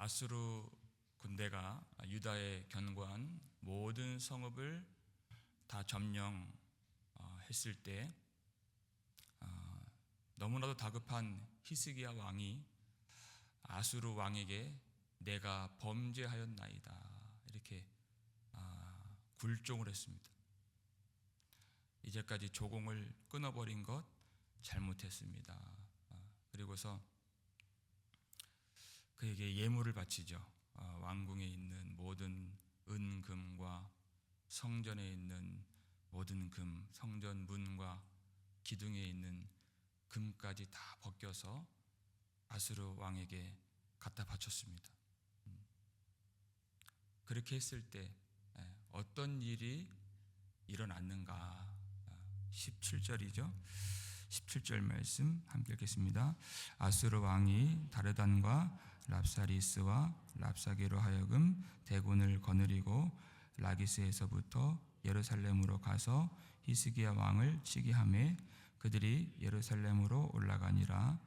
아수르 군대가 유다에 견고한 모든 성읍을 다 점령했을 때 너무나도 다급한 히스기야 왕이 아수르 왕에게 내가 범죄하였나이다 이렇게 굴종을 했습니다. 이제까지 조공을 끊어버린 것 잘못했습니다. 그리고서 그에게 예물을 바치죠. 왕궁에 있는 모든 은금과 성전에 있는 모든 금, 성전 문과 기둥에 있는 금까지 다 벗겨서 아수르 왕에게 갖다 바쳤습니다. 그렇게 했을 때 어떤 일이 일어났는가? 17절이죠. 17절 말씀 함께 읽겠습니다. 아수르 왕이 다르단과 랍사리스와 랍사게로 하여금 대군을 거느리고 라기스에서부터 예루살렘으로 가서 히스기야 왕을 치게 하매 그들이 예루살렘으로 올라가니라.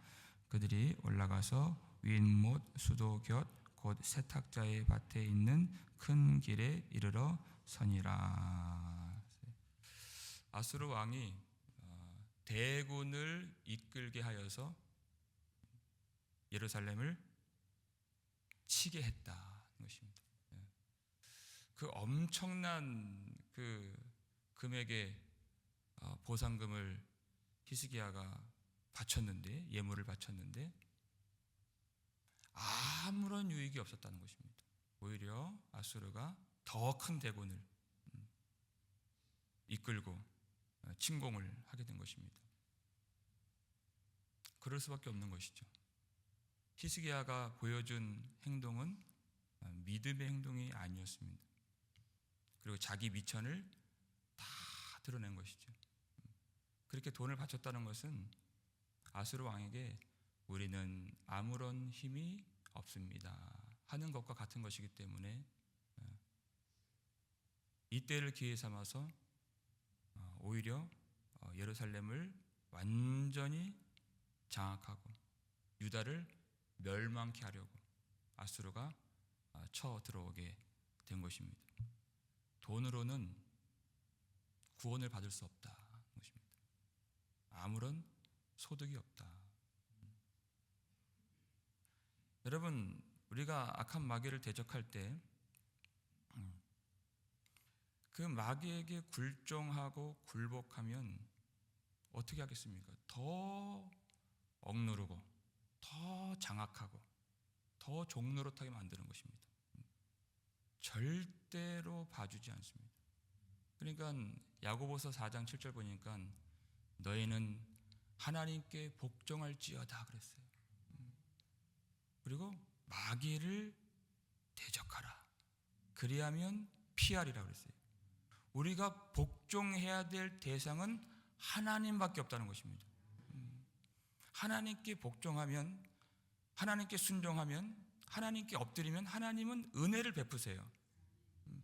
그들이 올라가서 윗못 수도 곁 곧 세탁자의 밭에 있는 큰 길에 이르러 서니라. 아수르 왕이 대군을 이끌게 하여서 예루살렘을 치게 했다는 것입니다. 그 엄청난 그 금액의 보상금을 히스기야가 바쳤는데, 예물을 바쳤는데 아무런 유익이 없었다는 것입니다. 오히려 아수르가 더 큰 대군을 이끌고 침공을 하게 된 것입니다. 그럴 수밖에 없는 것이죠. 히스기야가 보여준 행동은 믿음의 행동이 아니었습니다. 그리고 자기 미천을 다 드러낸 것이죠. 그렇게 돈을 바쳤다는 것은 아수르 왕에게 우리는 아무런 힘이 없습니다 하는 것과 같은 것이기 때문에 이때를 기회 삼아서 오히려 예루살렘을 완전히 장악하고 유다를 멸망케 하려고 아수르가 쳐 들어오게 된 것입니다. 돈으로는 구원을 받을 수 없다는 것입니다. 아무런 소득이 없다. 여러분, 우리가 악한 마귀를 대적할 때 그 마귀에게 굴종하고 굴복하면 어떻게 하겠습니까? 더 억누르고 더 장악하고 더 종노릇하게 만드는 것입니다. 절대로 봐주지 않습니다. 그러니까 야고보서 4장 7절 보니까 너희는 하나님께 복종할지어다 그랬어요. 그리고 마귀를 대적하라. 그리하면 피하리라 그랬어요. 우리가 복종해야 될 대상은 하나님밖에 없다는 것입니다. 하나님께 복종하면, 하나님께 순종하면, 하나님께 엎드리면 하나님은 은혜를 베푸세요.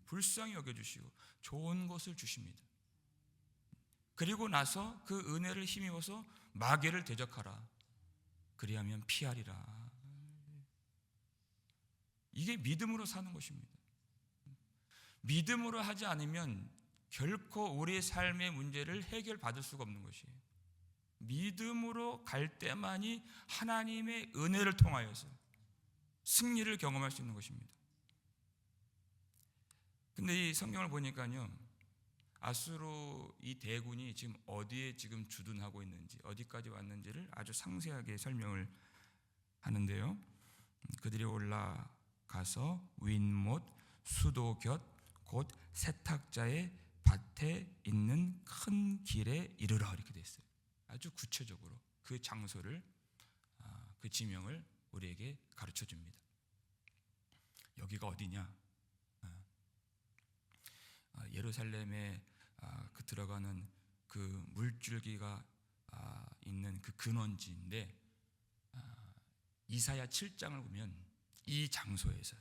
불쌍히 여겨주시고 좋은 것을 주십니다. 그리고 나서 그 은혜를 힘입어서 마귀를 대적하라. 그리하면 피하리라. 이게 믿음으로 사는 것입니다. 믿음으로 하지 않으면 결코 우리의 삶의 문제를 해결받을 수가 없는 것이에요. 믿음으로 갈 때만이 하나님의 은혜를 통하여서 승리를 경험할 수 있는 것입니다. 근데 이 성경을 보니까요, 아수르 이 대군이 지금 어디에 지금 주둔하고 있는지, 어디까지 왔는지를 아주 상세하게 설명을 하는데요. 그들이 올라가서 윗못 수도 곁 곧 세탁자의 밭에 있는 큰 길에 이르러 이렇게 되어 있어요. 아주 구체적으로 그 장소를, 그 지명을 우리에게 가르쳐 줍니다. 여기가 어디냐? 예루살렘에 그 들어가는 그 물줄기가 있는 그 근원지인데, 이사야 7장을 보면 이 장소에서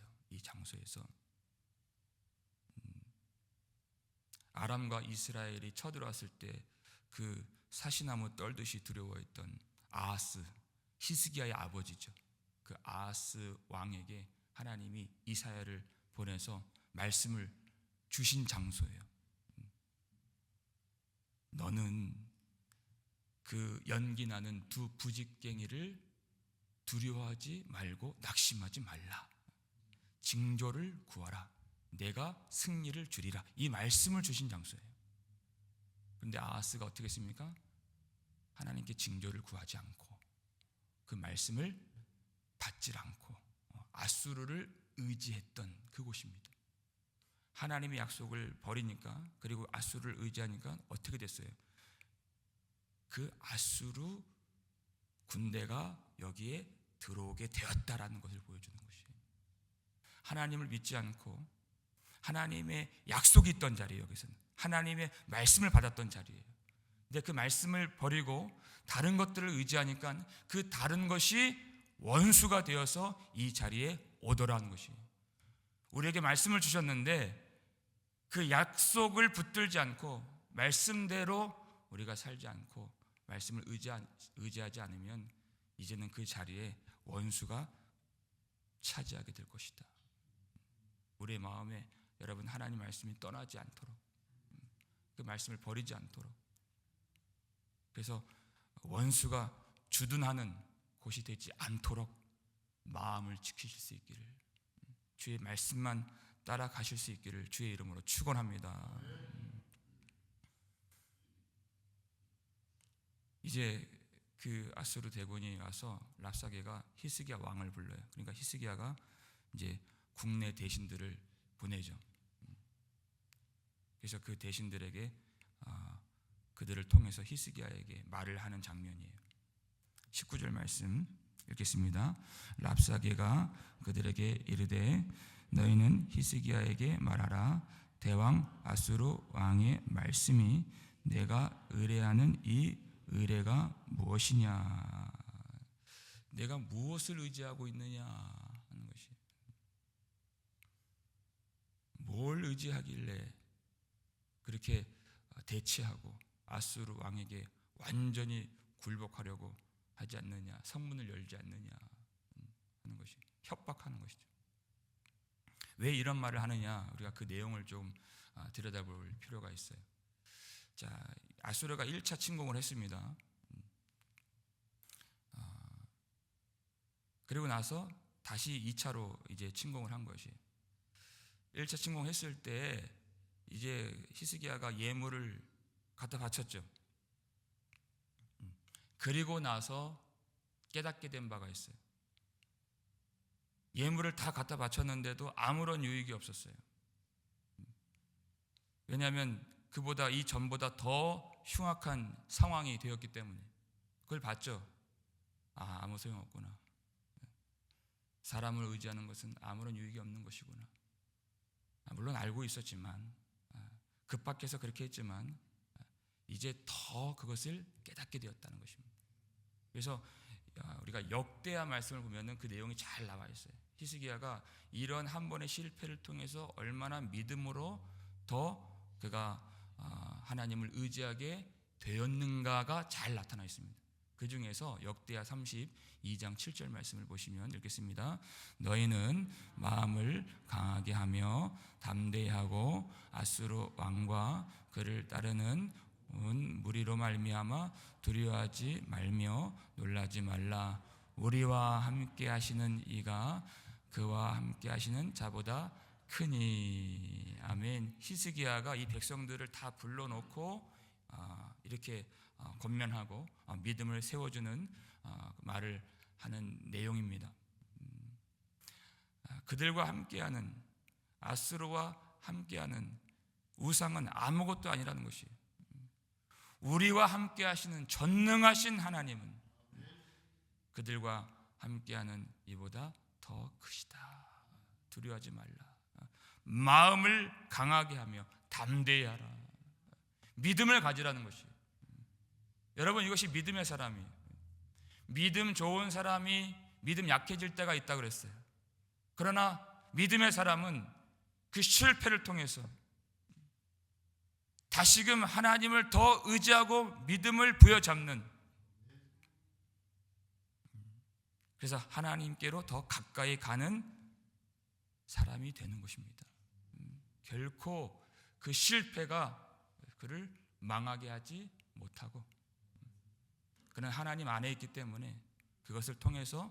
아람과 이스라엘이 쳐들어왔을 때 그 사시나무 떨듯이 두려워했던 아하스, 히스기야의 아버지죠. 그 아하스 왕에게 하나님이 이사야를 보내서 말씀을 주신 장소예요. 너는 그 연기 나는 두 부직갱이를 두려워하지 말고 낙심하지 말라. 징조를 구하라. 내가 승리를 주리라. 이 말씀을 주신 장소예요. 그런데 아하스가 어떻게 했습니까? 하나님께 징조를 구하지 않고 그 말씀을 받질 않고 아수르를 의지했던 그곳입니다. 하나님의 약속을 버리니까, 그리고 아수르를 의지하니까 어떻게 됐어요? 그 아수르 군대가 여기에 들어오게 되었다라는 것을 보여주는 것이에요. 하나님을 믿지 않고 하나님의 약속이 있던 자리예요. 여기서는 하나님의 말씀을 받았던 자리예요. 근데 그 말씀을 버리고 다른 것들을 의지하니까 그 다른 것이 원수가 되어서 이 자리에 오더라는 것이에요. 우리에게 말씀을 주셨는데 그 약속을 붙들지 않고 말씀대로 우리가 살지 않고 말씀을 의지하지 않으면 이제는 그 자리에 원수가 차지하게 될 것이다. 우리의 마음에 여러분 하나님 말씀이 떠나지 않도록, 그 말씀을 버리지 않도록, 그래서 원수가 주둔하는 곳이 되지 않도록 마음을 지키실 수 있기를, 주의 말씀만 따라가실 수 있기를 주의 이름으로 축원합니다. 이제 그 아수르 대군이 와서 랍사게가 히스기야 왕을 불러요. 그러니까 히스기야가 이제 국내 대신들을 보내죠. 그래서 그 대신들에게 그들을 통해서 히스기야에게 말을 하는 장면이에요. 19절 말씀 읽겠습니다. 랍사게가 그들에게 이르되 너희는 히스기야에게 말하라. 대왕 아수르 왕의 말씀이 내가 의뢰하는 이 의뢰가 무엇이냐, 내가 무엇을 의지하고 있느냐 하는 것이, 뭘 의지하길래 그렇게 대치하고 아수르 왕에게 완전히 굴복하려고 하지 않느냐, 성문을 열지 않느냐 하는 것이, 협박하는 것이죠. 왜 이런 말을 하느냐, 우리가 그 내용을 좀 들여다볼 필요가 있어요. 자, 아수르가 1차 침공을 했습니다. 그리고 나서 다시 2차로 이제 침공을 한 것이, 1차 침공했을 때 이제 히스기야가 예물을 갖다 바쳤죠. 그리고 나서 깨닫게 된 바가 있어요. 예물을 다 갖다 바쳤는데도 아무런 유익이 없었어요. 왜냐하면 그보다 이 전보다 더 흉악한 상황이 되었기 때문에. 그걸 봤죠. 아무 소용없구나. 사람을 의지하는 것은 아무런 유익이 없는 것이구나. 물론 알고 있었지만, 급박해서 그렇게 했지만 이제 더 그것을 깨닫게 되었다는 것입니다. 그래서 우리가 역대하 말씀을 보면은 그 내용이 잘 나와 있어요. 히스기야가 이런 한 번의 실패를 통해서 얼마나 믿음으로 더 그가 하나님을 의지하게 되었는가가 잘 나타나 있습니다. 그 중에서 역대하 32장 7절 말씀을 보시면 읽겠습니다. 너희는 마음을 강하게 하며 담대히 하고 아수르 왕과 그를 따르는 온 무리로 말미암아 두려워하지 말며 놀라지 말라. 우리와 함께 하시는 이가 그와 함께 하시는 자보다 크니. 아멘. 히스기야가 이 백성들을 다 불러놓고 이렇게 권면하고 믿음을 세워주는 말을 하는 내용입니다. 그들과 함께하는, 아수르와 함께하는 우상은 아무것도 아니라는 것이에요. 우리와 함께하시는 전능하신 하나님은 그들과 함께하는 이보다 더 크시다. 두려워하지 말라. 마음을 강하게 하며 담대히 하라. 믿음을 가지라는 것이에요. 여러분, 이것이 믿음의 사람이에요. 믿음 좋은 사람이 믿음 약해질 때가 있다고 그랬어요. 그러나 믿음의 사람은 그 실패를 통해서 다시금 하나님을 더 의지하고 믿음을 부여잡는, 그래서 하나님께로 더 가까이 가는 사람이 되는 것입니다. 결코 그 실패가 그를 망하게 하지 못하고, 그는 하나님 안에 있기 때문에 그것을 통해서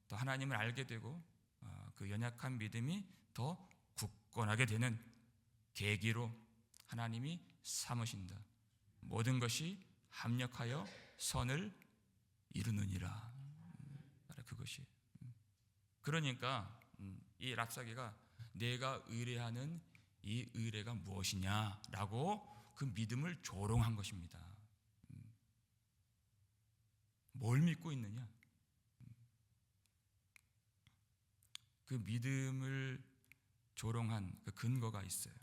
또 하나님을 알게 되고 그 연약한 믿음이 더 굳건하게 되는 계기로 하나님이 삼으신다. 모든 것이 합력하여 선을 이루느니라. 바로 그것이. 그러니까 이 랍사게가 내가 의뢰하는 이 의뢰가 무엇이냐라고 그 믿음을 조롱한 것입니다. 뭘 믿고 있느냐? 그 믿음을 조롱한 그 근거가 있어요.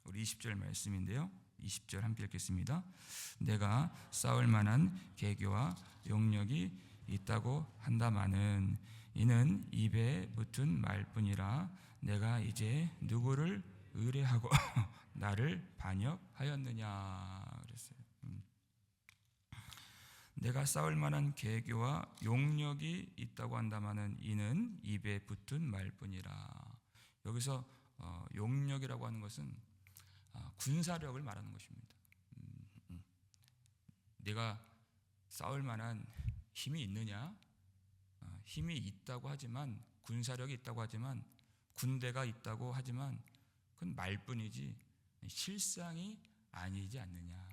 우리 20절 말씀인데요. 20절 함께 읽겠습니다. 내가 싸울 만한 계교와 용력이 있다고 한다마는 이는 입에 붙은 말뿐이라 내가 이제 누구를 의뢰하고 나를 반역하였느냐 그랬어요. 내가 싸울 만한 계교와 용력이 있다고 한다마는 이는 입에 붙은 말뿐이라. 여기서 용력이라고 하는 것은 군사력을 말하는 것입니다. 내가 싸울 만한 힘이 있느냐? 힘이 있다고 하지만, 군사력이 있다고 하지만, 군대가 있다고 하지만 그건 말뿐이지 실상이 아니지 않느냐.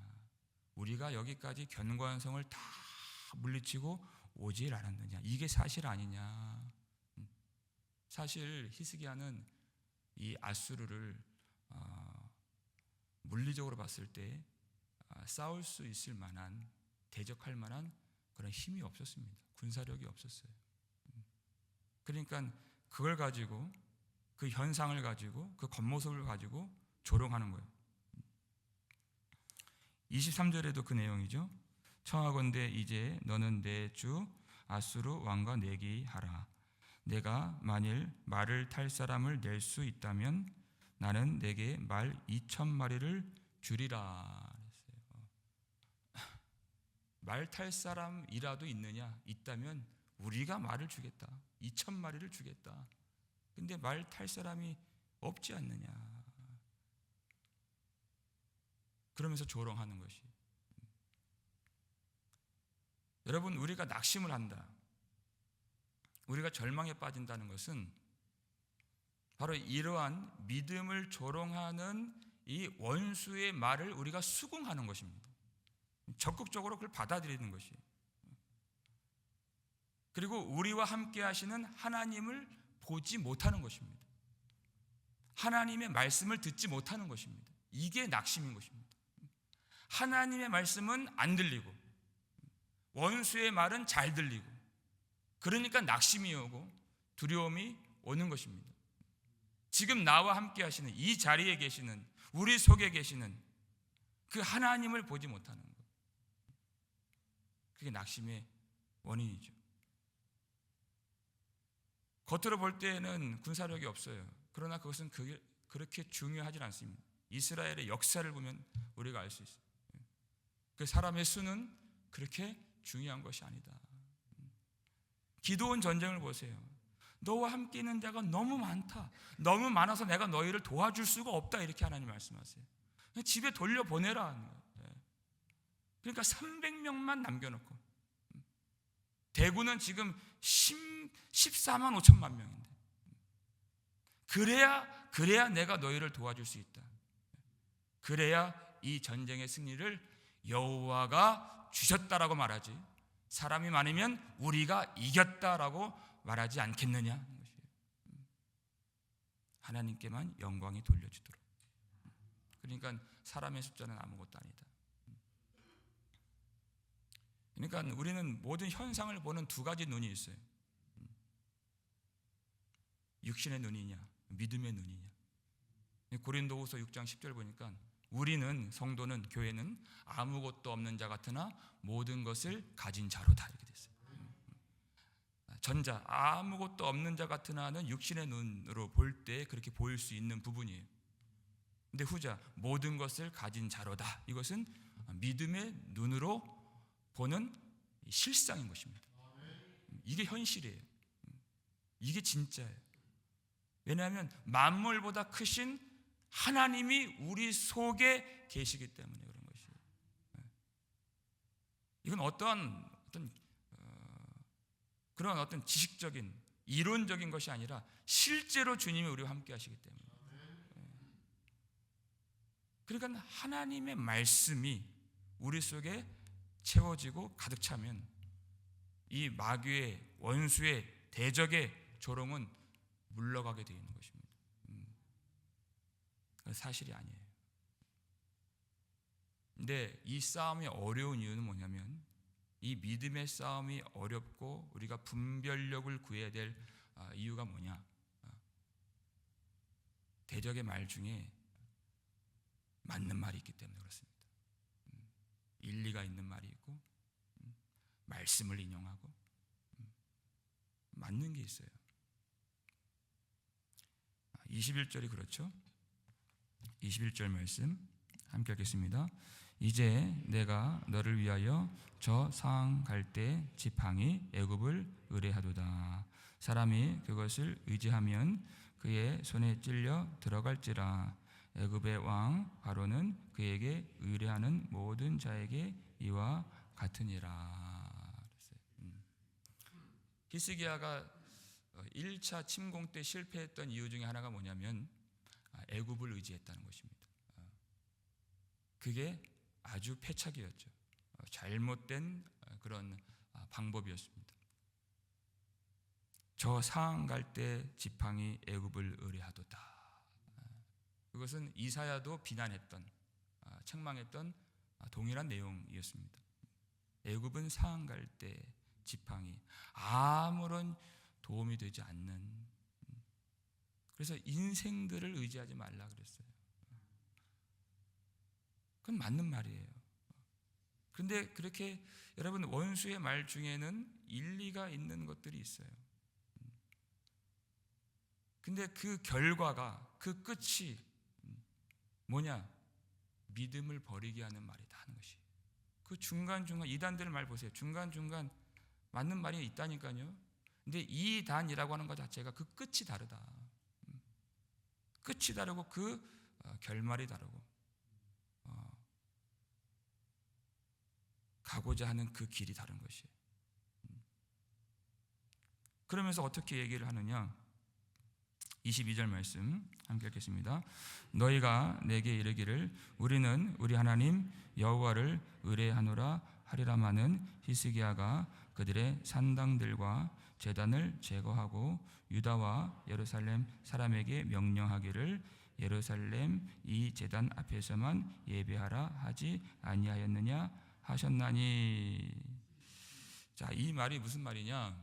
우리가 여기까지 견고한 성을 다 물리치고 오질 않았느냐. 이게 사실 아니냐. 사실 히스기야는 이 아수르를 물리적으로 봤을 때 싸울 수 있을 만한, 대적할 만한 그런 힘이 없었습니다. 군사력이 없었어요. 그러니까 그걸 가지고, 그 현상을 가지고, 그 겉모습을 가지고 조롱하는 거예요. 23절에도 그 내용이죠. 청하건대 이제 너는 내 주 아수르 왕과 내기하라. 내가 만일 말을 탈 사람을 낼 수 있다면 나는 내게 말 2,000마리를 주리라. 말 탈 사람이라도 있다면 우리가 말을 주겠다. 2,000마리를 주겠다. 근데 말 탈 사람이 없지 않느냐. 그러면서 조롱하는 것이. 여러분, 우리가 낙심을 한다, 우리가 절망에 빠진다는 것은 바로 이러한 믿음을 조롱하는 이 원수의 말을 우리가 수긍하는 것입니다. 적극적으로 그걸 받아들이는 것이에요. 그리고 우리와 함께 하시는 하나님을 보지 못하는 것입니다. 하나님의 말씀을 듣지 못하는 것입니다. 이게 낙심인 것입니다. 하나님의 말씀은 안 들리고 원수의 말은 잘 들리고, 그러니까 낙심이 오고 두려움이 오는 것입니다. 지금 나와 함께 하시는, 이 자리에 계시는, 우리 속에 계시는 그 하나님을 보지 못하는 것, 그게 낙심의 원인이죠. 겉으로 볼 때는 군사력이 없어요. 그러나 그것은 그렇게 중요하지 않습니다. 이스라엘의 역사를 보면 우리가 알 수 있어요. 그 사람의 수는 그렇게 중요한 것이 아니다. 기드온 전쟁을 보세요. 너와 함께 있는 자가 너무 많다. 너무 많아서 내가 너희를 도와줄 수가 없다. 이렇게 하나님 말씀하세요. 집에 돌려보내라. 그러니까 300명만 남겨놓고, 대구는 지금 14만 5천만 명인데, 그래야 내가 너희를 도와줄 수 있다. 그래야 이 전쟁의 승리를 여호와가 주셨다라고 말하지, 사람이 많으면 우리가 이겼다라고 말하지 않겠느냐. 하나님께만 영광이 돌려지도록. 그러니까 사람의 숫자는 아무것도 아니다. 그러니까 우리는 모든 현상을 보는 두 가지 눈이 있어요. 육신의 눈이냐, 믿음의 눈이냐. 고린도후서 6장 10절 보니까 우리는, 성도는, 교회는 아무것도 없는 자 같으나 모든 것을 가진 자로다, 이렇게 됐어요. 전자, 아무것도 없는 자 같으나는 육신의 눈으로 볼 때 그렇게 보일 수 있는 부분이에요. 근데 후자, 모든 것을 가진 자로다, 이것은 믿음의 눈으로 보는 실상인 것입니다. 이게 현실이에요. 이게 진짜예요. 왜냐하면 만물보다 크신 하나님이 우리 속에 계시기 때문에 그런 것이에요. 이건 그런 어떤 지식적인 이론적인 것이 아니라 실제로 주님이 우리와 함께 하시기 때문에. 그러니까 하나님의 말씀이 우리 속에 채워지고 가득 차면 이 마귀의 원수의 대적의 조롱은 물러가게 되어 있는 것입니다. 사실이 아니에요. 근데 이 싸움이 어려운 이유는 뭐냐면 이 믿음의 싸움이 어렵고 우리가 분별력을 구해야 될 이유가 뭐냐? 대적의 말 중에 맞는 말이 있기 때문에 그렇습니다. 일리가 있는 말이 있고 말씀을 인용하고 맞는 게 있어요. 21절이 그렇죠. 21절 말씀 함께 읽겠습니다. 이제 내가 너를 위하여 저 상황 갈 때 지팡이 애굽을 의뢰하도다. 사람이 그것을 의지하면 그의 손에 찔려 들어갈지라. 애굽의 왕 바로는 그에게 의뢰하는 모든 자에게 이와 같으니라. 히스기야가 1차 침공 때 실패했던 이유 중에 하나가 뭐냐면 애굽을 의지했다는 것입니다. 그게 아주 패착이었죠. 잘못된 그런 방법이었습니다. 저 상황 갈 때 지팡이 애굽을 의뢰하도다. 그것은 이사야도 비난했던, 책망했던 동일한 내용이었습니다. 애굽은 상황 갈 때 지팡이, 아무런 도움이 되지 않는, 그래서 인생들을 의지하지 말라 그랬어요. 그건 맞는 말이에요. 그런데 그렇게 여러분 원수의 말 중에는 일리가 있는 것들이 있어요. 근데 그 결과가, 그 끝이 뭐냐? 믿음을 버리게 하는 말이다 하는 것이. 그 중간중간 이단들 말 보세요. 중간중간 맞는 말이 있다니까요. 근데 이 단이라고 하는 것 자체가 그 끝이 다르다. 끝이 다르고 그 결말이 다르고 가고자 하는 그 길이 다른 것이에요. 그러면서 어떻게 얘기를 하느냐? 22절 말씀 함께 읽겠습니다. 너희가 내게 이르기를 우리는 우리 하나님 여호와를 의뢰하노라 하리라마는 히스기야가 그들의 산당들과 제단을 제거하고 유다와 예루살렘 사람에게 명령하기를 예루살렘 이 제단 앞에서만 예배하라 하지 아니하였느냐 하셨나니. 자, 이 말이 무슨 말이냐?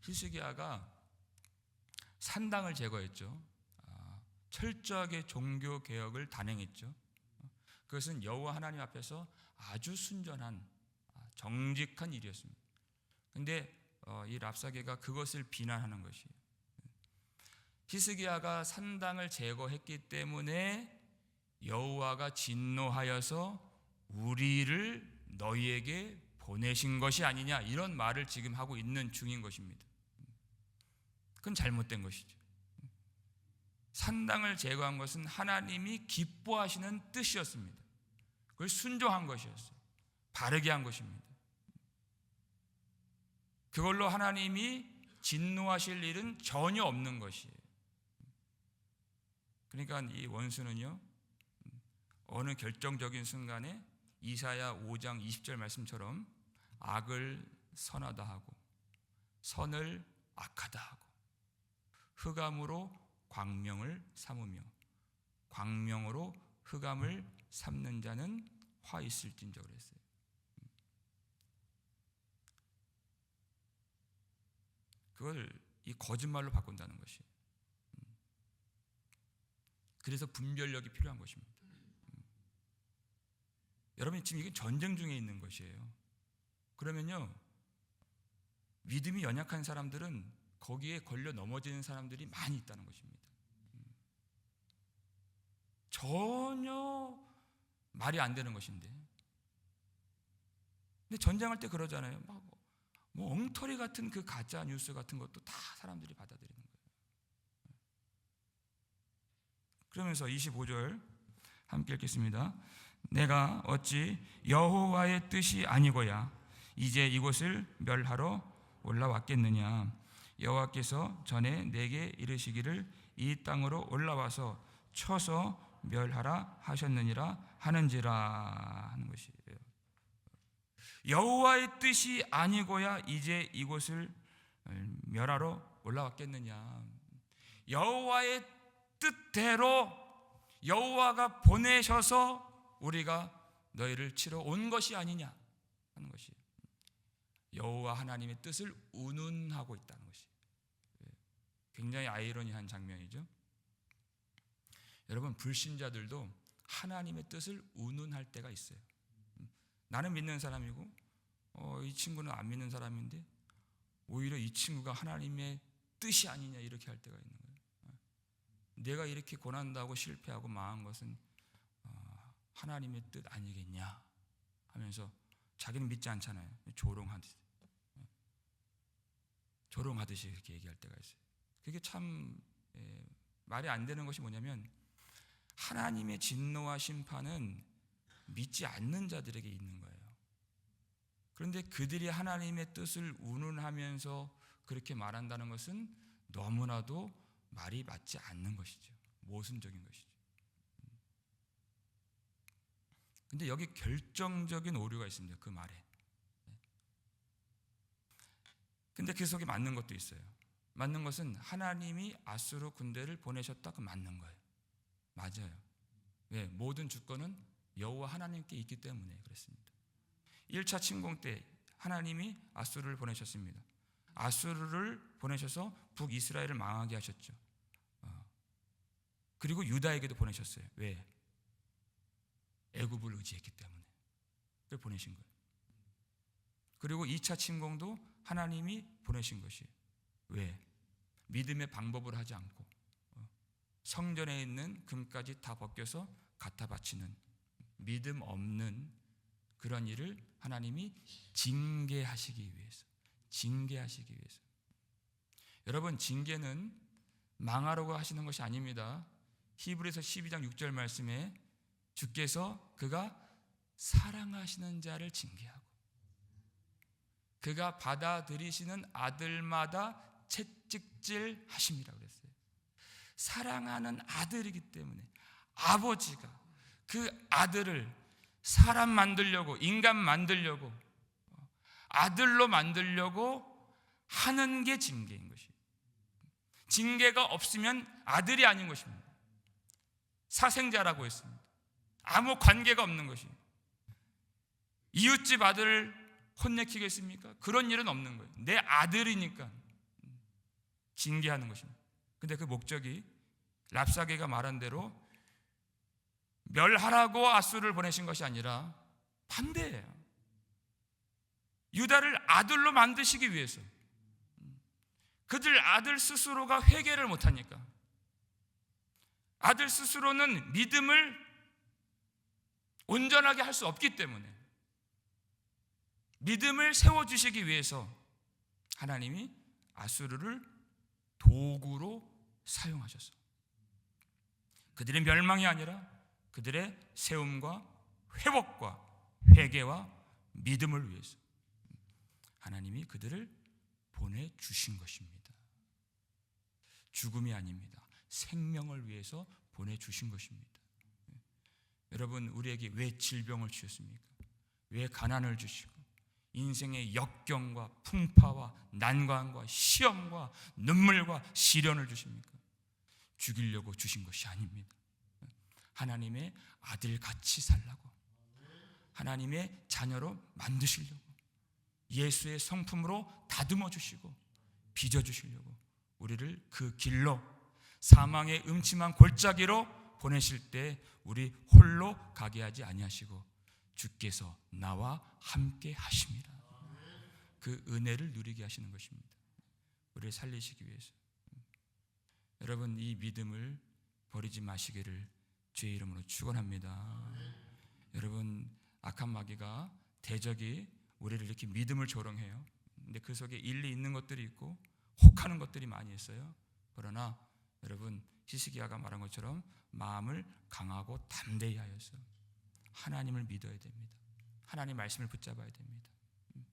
히스기야가 산당을 제거했죠. 철저하게 종교 개혁을 단행했죠. 그것은 여호와 하나님 앞에서 아주 순전한 정직한 일이었습니다. 그런데 이 랍사게가 그것을 비난하는 것이에요. 히스기야가 산당을 제거했기 때문에 여호와가 진노하여서 우리를 너희에게 보내신 것이 아니냐, 이런 말을 지금 하고 있는 중인 것입니다. 그건 잘못된 것이죠. 산당을 제거한 것은 하나님이 기뻐하시는 뜻이었습니다. 그걸 순종한 것이었어요. 바르게 한 것입니다. 그걸로 하나님이 진노하실 일은 전혀 없는 것이에요. 그러니까 이 원수는요, 어느 결정적인 순간에 이사야 5장 20절 말씀처럼 악을 선하다 하고 선을 악하다 하고 흑암으로 광명을 삼으며 광명으로 흑암을 삼는 자는 화 있을진저 그랬어요. 그걸 이 거짓말로 바꾼다는 것이. 그래서 분별력이 필요한 것입니다. 여러분 지금 이게 전쟁 중에 있는 것이에요. 그러면요, 믿음이 연약한 사람들은 거기에 걸려 넘어지는 사람들이 많이 있다는 것입니다. 전혀 말이 안 되는 것인데. 근데 전쟁할 때 그러잖아요. 뭐 엉터리 같은 그 가짜 뉴스 같은 것도 다 사람들이 받아들이는 거예요. 그러면서 25절 함께 읽겠습니다. 내가 어찌 여호와의 뜻이 아니고야 이제 이곳을 멸하러 올라왔겠느냐. 여호와께서 전에 내게 이르시기를 이 땅으로 올라와서 쳐서 멸하라 하셨느니라 하는지라 하는 것이에요. 여호와의 뜻이 아니고야 이제 이곳을 멸하러 올라왔겠느냐. 여호와의 뜻대로 여호와가 보내셔서 우리가 너희를 치러 온 것이 아니냐 하는 것이에요. 여호와 하나님의 뜻을 운운하고 있다는 것이 굉장히 아이러니한 장면이죠. 여러분, 불신자들도 하나님의 뜻을 운운할 때가 있어요. 나는 믿는 사람이고 이 친구는 안 믿는 사람인데 오히려 이 친구가 하나님의 뜻이 아니냐 이렇게 할 때가 있는 거예요. 내가 이렇게 고난당하고 실패하고 망한 것은 하나님의 뜻 아니겠냐 하면서 자기는 믿지 않잖아요. 조롱하듯이 그렇게 얘기할 때가 있어요. 그게 참 말이 안 되는 것이 뭐냐면 하나님의 진노와 심판은 믿지 않는 자들에게 있는 거예요. 그런데 그들이 하나님의 뜻을 운운하면서 그렇게 말한다는 것은 너무나도 말이 맞지 않는 것이죠. 모순적인 것이죠. 근데 여기 결정적인 오류가 있습니다. 그 말에. 근데 그 속에 맞는 것도 있어요. 맞는 것은 하나님이 아수르 군대를 보내셨다. 그 맞는 거예요. 맞아요. 왜? 모든 주권은 여호와 하나님께 있기 때문에 그렇습니다. 1차 침공 때 하나님이 아수르를 보내셨습니다. 아수르를 보내셔서 북이스라엘을 망하게 하셨죠. 그리고 유다에게도 보내셨어요. 왜? 애굽을 의지했기 때문에 그걸 보내신 거예요. 그리고 2차 침공도 하나님이 보내신 것이에요. 왜? 믿음의 방법을 하지 않고 성전에 있는 금까지 다 벗겨서 갖다 바치는 믿음 없는 그런 일을 하나님이 징계하시기 위해서. 여러분, 징계는 망하라고 하시는 것이 아닙니다. 히브리서 12장 6절 말씀에 주께서 그가 사랑하시는 자를 징계하고 그가 받아들이시는 아들마다 채찍질 하심이라 그랬어요. 사랑하는 아들이기 때문에 아버지가 그 아들을 사람 만들려고, 인간 만들려고, 아들로 만들려고 하는 게 징계인 것이에요. 징계가 없으면 아들이 아닌 것입니다. 사생자라고 했습니다. 아무 관계가 없는 것이에요. 이웃집 아들을 혼내키겠습니까? 그런 일은 없는 거예요. 내 아들이니까 징계하는 것입니다. 근데 그 목적이 랍사게가 말한 대로 멸하라고 아수르를 보내신 것이 아니라 반대예요. 유다를 아들로 만드시기 위해서. 그들 아들 스스로가 회개를 못하니까, 아들 스스로는 믿음을 온전하게 할 수 없기 때문에 믿음을 세워주시기 위해서 하나님이 아수르를 도구로 사용하셨어요. 그들의 멸망이 아니라 그들의 세움과 회복과 회개와 믿음을 위해서 하나님이 그들을 보내주신 것입니다. 죽음이 아닙니다. 생명을 위해서 보내주신 것입니다. 여러분, 우리에게 왜 질병을 주셨습니까? 왜 가난을 주시고 인생의 역경과 풍파와 난관과 시험과 눈물과 시련을 주십니까? 죽이려고 주신 것이 아닙니다. 하나님의 아들같이 살라고, 하나님의 자녀로 만드시려고, 예수의 성품으로 다듬어 주시고 빚어 주시려고 우리를 그 길로, 사망의 음침한 골짜기로 보내실 때 우리 홀로 가게 하지 아니하시고 주께서 나와 함께 하심이라. 그 은혜를 누리게 하시는 것입니다. 우리를 살리시기 위해서. 여러분, 이 믿음을 버리지 마시기를 주의 이름으로 축원합니다. 여러분, 악한 마귀가, 대적이 우리를 이렇게 믿음을 조롱해요. 근데 그 속에 일리 있는 것들이 있고 혹하는 것들이 많이 있어요. 그러나 여러분, 히스기야가 말한 것처럼 마음을 강하고 담대히 하여서 하나님을 믿어야 됩니다. 하나님 말씀을 붙잡아야 됩니다.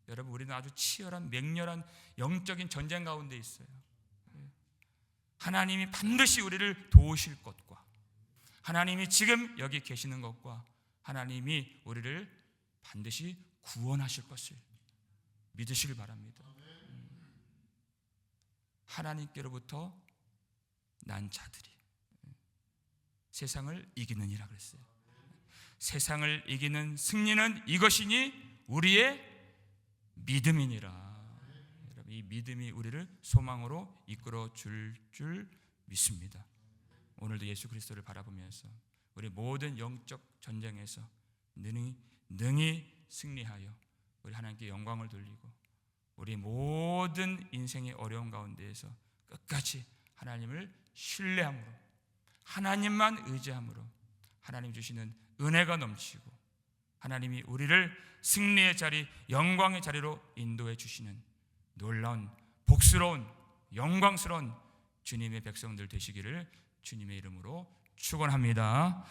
여러분, 우리는 아주 치열한 맹렬한 영적인 전쟁 가운데 있어요. 하나님이 반드시 우리를 도우실 것과 하나님이 지금 여기 계시는 것과 하나님이 우리를 반드시 구원하실 것을 믿으시길 바랍니다. 하나님께로부터 난 자들이 세상을 이기느니라 그랬어요. 세상을 이기는 승리는 이것이니 우리의 믿음이니라. 여러분, 이 믿음이 우리를 소망으로 이끌어 줄 믿습니다. 오늘도 예수 그리스도를 바라보면서 우리 모든 영적 전쟁에서 능히 승리하여 우리 하나님께 영광을 돌리고 우리 모든 인생의 어려운 가운데에서 끝까지 하나님을 신뢰함으로 하나님만 의지함으로 하나님 주시는 은혜가 넘치고 하나님이 우리를 승리의 자리, 영광의 자리로 인도해 주시는 놀라운 복스러운 영광스러운 주님의 백성들 되시기를 주님의 이름으로 축원합니다.